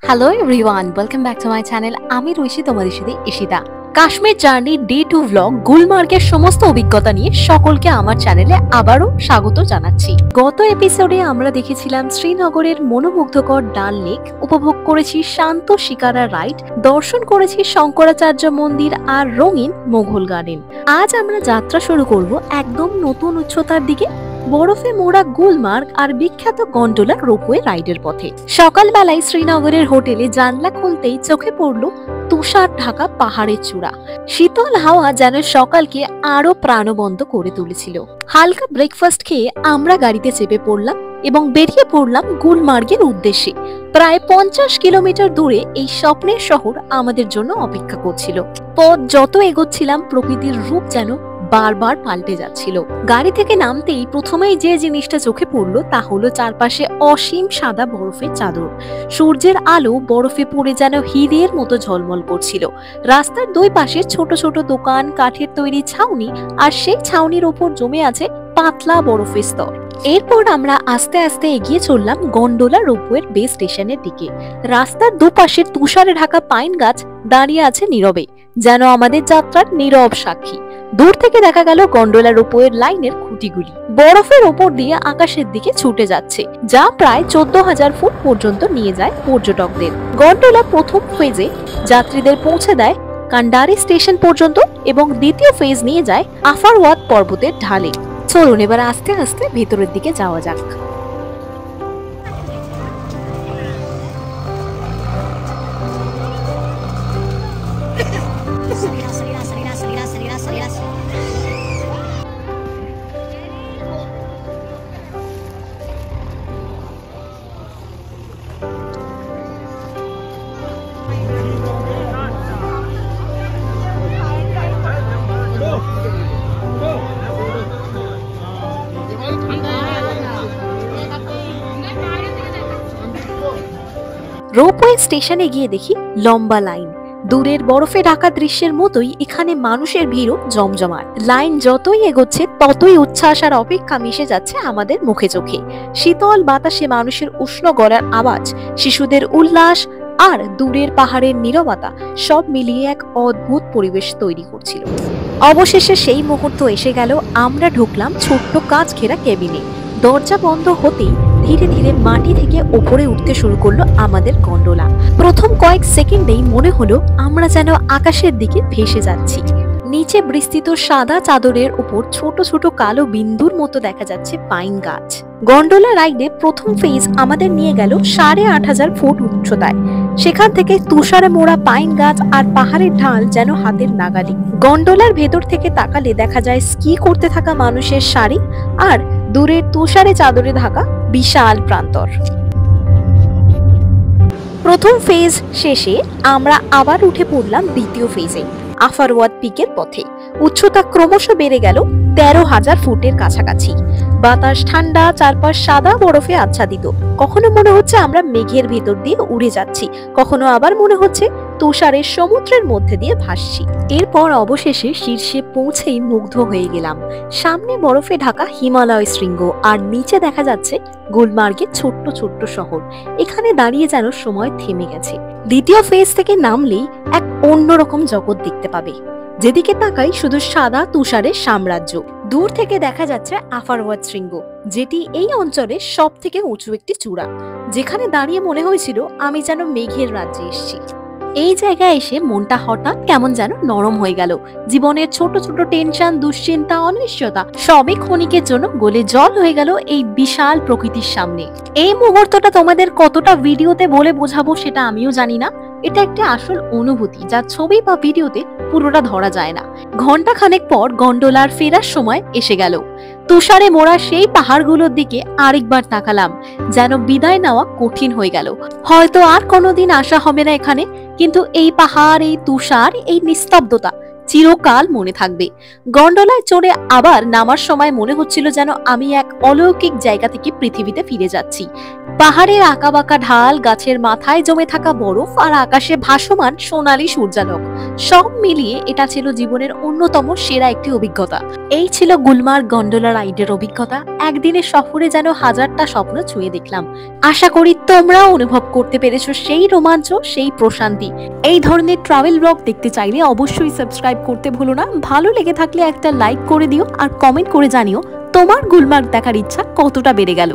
Hello everyone, welcome back to my channel. আমি রয়েছি তোমাদের সাথে Ishita. Kashmir journey day 2 vlog গুলমার্গের সমস্ত অভিজ্ঞতা নিয়ে সকলকে আমার চ্যানেলে আবারও স্বাগত জানাচ্ছি। গত এপিসোডে আমরা দেখেছিলাম শ্রীনগরের মনোমুগ্ধকর ডাল লেক, উপভোগ করেছি শান্ত শিকারা রাইড, দর্শন করেছি শঙ্করাচার্য মন্দির আর রঙিন মোঘল গার্ডেন। আজ আমরা যাত্রা শুরু করব একদম নতুন উচ্চতার দিকে, বরফে মোড়া গুলমার্গ আর বিখ্যাত গন্ডোলা রোপওয়ে রাইডের পথে। সকালবেলায় শ্রীনগরের হোটেলে জানলা খুলতেই চোখে পড়ল তুষার ঢাকা পাহাড়ের চূড়া। শীতল হাওয়া যেন সকালকে আরো প্রাণবন্ত করে তুলেছিল। হালকা ব্রেকফাস্ট খেয়ে আমরা গাড়িতে চেপে পড়লাম এবং বেরিয়ে পড়লাম গুলমার্গের উদ্দেশ্যে। প্রায় 50 কিলোমিটার দূরে এই স্বপ্নের শহর আমাদের জন্য অপেক্ষা করছিল। পথ যত এগোচ্ছিলাম প্রকৃতির রূপ যেন বারবার পাল্টে যাচ্ছিল। গাড়ি থেকে নামতেই প্রথমেই যে জিনিসটা চোখে পড়লো তা হলো চারপাশে অসীম সাদা বরফের চাদর। সূর্যের আলো বরফে পড়ে যেন হীরের মতো ঝলমল করছিল। রাস্তার দুই পাশে ছোট ছোট দোকান, কাঠের তৈরি ছাউনি, আর সেই ছাউনির ওপর জমে আছে পাতলা বরফের স্তর। এরপর আমরা আস্তে আস্তে এগিয়ে চললাম গন্ডোলা রোপওয়ের বেস স্টেশনের দিকে। রাস্তার দুপাশে তুষারে ঢাকা পাইন গাছ দাঁড়িয়ে আছে নীরবে, যেন আমাদের যাত্রার নীরব সাক্ষী। দূর থেকে দেখা গেল গন্ডোলা রোপওয়ের লাইনের খুঁটিগুলি বরফের ওপর দিয়ে আকাশের দিকে ছুটে যাচ্ছে, যা প্রায় 14,000 ফুট পর্যন্ত নিয়ে যায় পর্যটকদের। গন্ডোলা প্রথম ফেজে যাত্রীদের পৌঁছে দেয় কান্ডারি স্টেশন পর্যন্ত এবং দ্বিতীয় ফেজ নিয়ে যায় আফারওয়াত পর্বতের ঢালে। চলুন এবার আস্তে আস্তে ভেতরের দিকে যাওয়া যাক। রোপওয়ে স্টেশনে গিয়ে দেখি লম্বা লাইন। দূরের বরফে ঢাকা দৃশ্যের মতোই এখানে মানুষের ভিড়ও জমজমাট। লাইন যতই এগোচ্ছে ততই উচ্ছ্বাস আর অপেক্ষা মিশে যাচ্ছে আমাদের মুখে চোখে। শীতল বাতাসে মানুষের উষ্ণ গলার আওয়াজ, শিশুদের উল্লাস আর দূরের পাহাড়ের নীরবতা সব মিলিয়ে এক অদ্ভুত পরিবেশ তৈরি করছিল। অবশেষে সেই মুহূর্ত এসে গেল। আমরা ঢুকলাম ছোট্ট কাঁচ ঘেরা কেবিনে। দরজা বন্ধ হতেই ধীরে ধীরে মাটি থেকে ওপরে উঠতে শুরু করলো আমাদের গন্ডোলা। প্রথম কয়েক সেকেন্ডেই মনে হলো আমরা যেন আকাশের দিকে ভেসে যাচ্ছি। নিচে বিস্তৃত সাদা চাদরের উপর ছোট ছোট কালো বিন্দুর মতো দেখা যাচ্ছে পাইন গাছ। গন্ডোলা রাইডে প্রথম ফেজ আমাদের নিয়ে গেল 8,500 ফুট উচ্চতায়। সেখান থেকে তুষারে মোড়া পাইন গাছ আর পাহাড়ের ঢাল যেন হাতের নাগালে। গন্ডোলার ভেতর থেকে তাকালে দেখা যায় স্কি করতে থাকা মানুষের সারি আর দূরের তুষারে চাদরে ঢাকা বিশাল প্রান্তর। প্রথম ফেজ শেষে আমরা আবার উঠে পড়লাম দ্বিতীয় ফেজে, আফারওয়াত পিকের পথে। উচ্চতা ক্রমশ বেড়ে গেল 13,000 ফুটের কাছাকাছি। বাতাস ঠান্ডা, চারপাশ সাদা বরফে আচ্ছাদিত। কখনো মনে হচ্ছে আমরা মেঘের ভেতর দিয়ে উড়ে যাচ্ছি, কখনো আবার মনে হচ্ছে তুষারের সমুদ্রের মধ্যে দিয়ে ভাসছি। এরপর অবশেষে শীর্ষে পৌঁছেই মুগ্ধ হয়ে গেলাম। সামনে বরফে ঢাকা হিমালয় শৃঙ্গ আর নিচে দেখা যাচ্ছে গুলমার্গের ছোট্ট ছোট্ট শহর। এখানে দাঁড়িয়ে যেন সময় থেমে গেছে। দ্বিতীয় ফেজ থেকে নামলেই এক অন্যরকম জগৎ দেখতে পাবে। যেদিকে তাকাই শুধু সাদা তুষারের সাম্রাজ্য। দূর থেকে দেখা যাচ্ছে আফারওয়াত শৃঙ্গ, যেটি এই অঞ্চলের সব থেকে উঁচু একটি চূড়া, যেখানে দাঁড়িয়ে মনে হয়েছিল আমি যেন মেঘের রাজ্যে এসেছি। এই জায়গায় এসে মনটা হঠাৎ কেমন যেন নরম হয়ে গেল। জীবনের ছোট ছোট টেনশন, দুশ্চিন্তা, অনিশ্চয়তা সবই ক্ষণিকের জন্য গলে জল হয়ে গেল এই বিশাল প্রকৃতির সামনে। এই মুহূর্তটা তোমাদের কতটা ভিডিওতে বলে বোঝাবো সেটা আমিও জানি না। এটা একটা আসল অনুভূতি যা ছবি বা ভিডিওতে পুরোটা ধরা যায় না। ঘন্টা খানেক পর গন্ডোলার ফেরার সময় এসে গেল। তুষারে মোড়া সেই পাহাড়গুলোর দিকে আরেকবার তাকালাম, যেন বিদায় নেওয়া কঠিন হয়ে গেল। হয়তো আর কোনোদিন আসা হবে না এখানে, কিন্তু এই পাহাড়, এই তুষার, এই নিস্তব্ধতা চিরকাল মনে থাকবে। গন্ডোলায় চড়ে আবার নামার সময় মনে হচ্ছিল যেন আমি এক অলৌকিক জায়গা থেকে পৃথিবীতে ফিরে যাচ্ছি। পাহাড়ের আঁকাবাঁকা ঢাল, গাছের মাথায় জমে থাকা বরফ আর আকাশে ভাসমান সোনালী সূর্যালোক, সব মিলিয়ে এটা ছিল জীবনের অন্যতম সেরা একটি অভিজ্ঞতা। এই ছিল গুলমার্গ গন্ডোলা রাইডের অভিজ্ঞতা। একদিনের সফরে যেন হাজারটা স্বপ্ন ছুঁয়ে দেখলাম। আশা করি তোমরাও অনুভব করতে পেরেছো সেই রোমাঞ্চ, সেই প্রশান্তি। এই ধরনের ট্রাভেল ব্লগ দেখতে চাইলে অবশ্যই সাবস্ক্রাইব করতে ভুলো না। ভালো লেগে থাকলে একটা লাইক করে দিও আর কমেন্ট করে জানিও তোমার গুলমার্গ দেখার ইচ্ছা কতটা বেড়ে গেল।